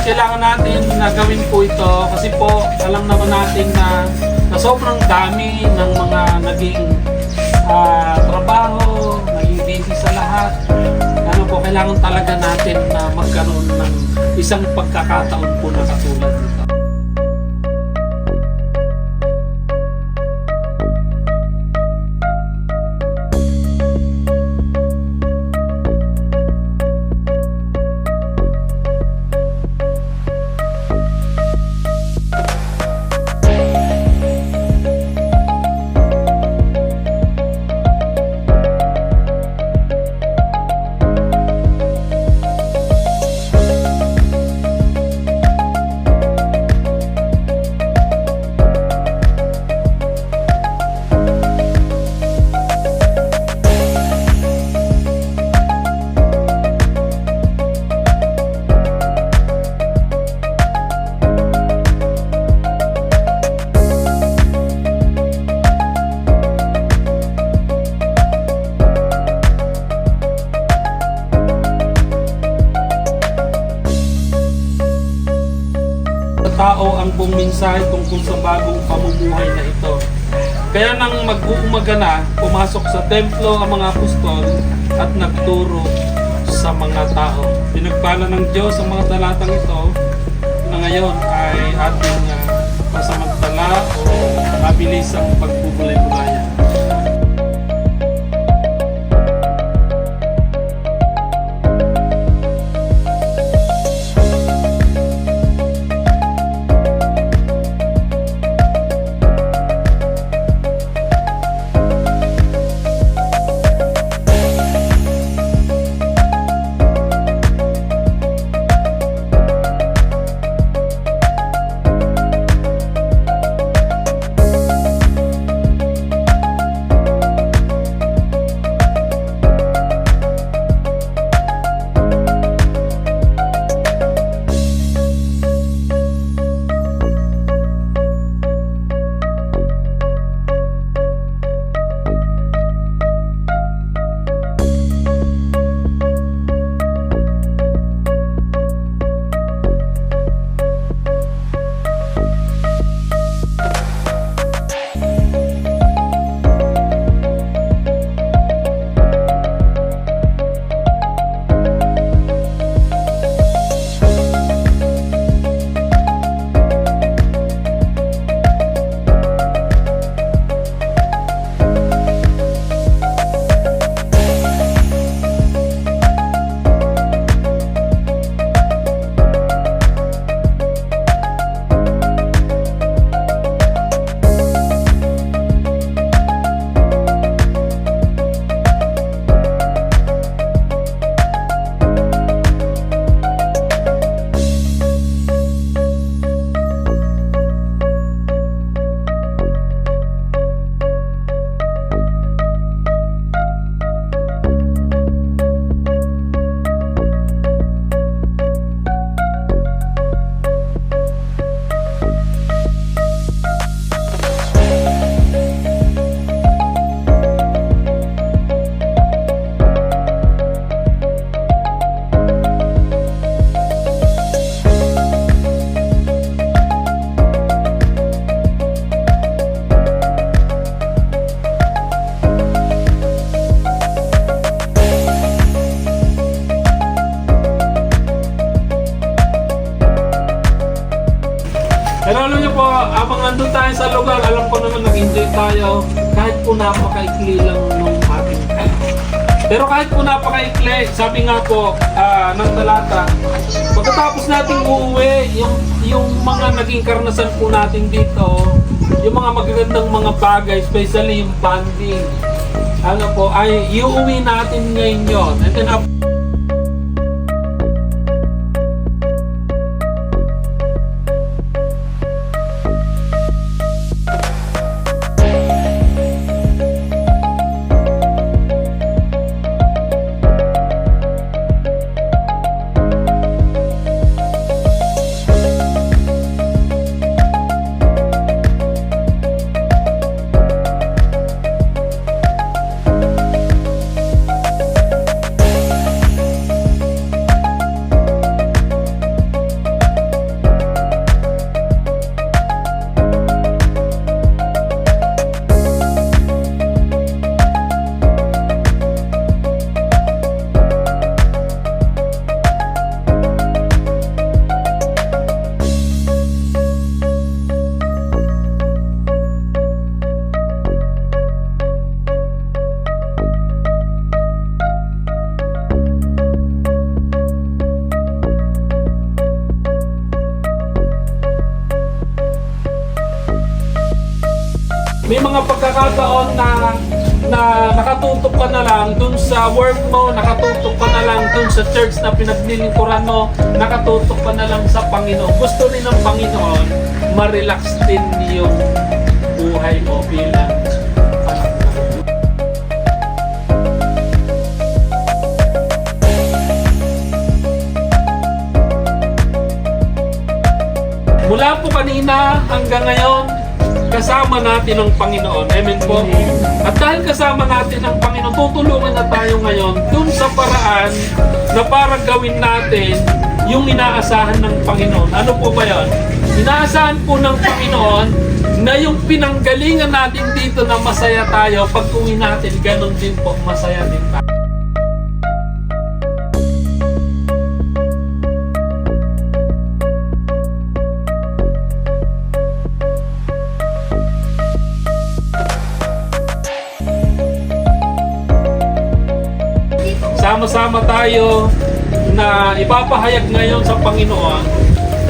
kailangan natin na gawin po ito kasi po alam naman natin na sobrang dami ng mga naging trabaho, naging busy sa lahat. Ano po, kailangan talaga natin na magkaroon ng isang pagkakataon po na katulad nito. Tao ang buong mensahe tungkol sa bagong pamumuhay na ito. Kaya nang mag-uumaga na, pumasok sa templo ang mga apostol at nagturo sa mga tao. Pinagpala ng Diyos ang mga talatang ito na ngayon ay ating pasamantala o mabilis ang pagbubulay-bulayan. Pero alam niyo po, habang nandun tayo sa lugar, alam ko naman nag-enjoy tayo kahit po napakaikli lang nung ating time. Pero kahit po napakaikli, sabi nga po ng talata, pagkatapos nating uuwi, yung mga naging karanasan po natin dito, yung mga magagandang mga bagay, especially yung bonding, ano po, ay iuwi natin ngayon yun. And then May mga pagkakataon na nakatutok ka na lang dun sa work mo, nakatutok ka na lang dun sa church na pinaglilingkuran mo, nakatutok ka na lang sa Panginoon. Gusto rin ng Panginoon, ma-relax din yung buhay mo bilang anak na. Mula po kanina hanggang ngayon, kasama natin ang Panginoon. Amen po. At dahil kasama natin ang Panginoon, tutulungan na tayo ngayon dun sa paraan na parang gawin natin yung inaasahan ng Panginoon. Ano po ba yan? Inaasahan po ng Panginoon na yung pinanggalingan natin dito na masaya tayo, pag uwi natin, ganun din po, masaya din tayo. Sama-sama tayo na ipapahayag ngayon sa Panginoon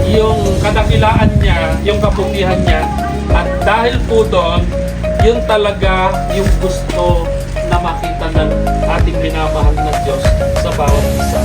yung kadakilaan niya, yung kabutihan niya. At dahil po doon, yun talaga yung gusto na makita ng ating minamahal na Diyos sa bawat isa.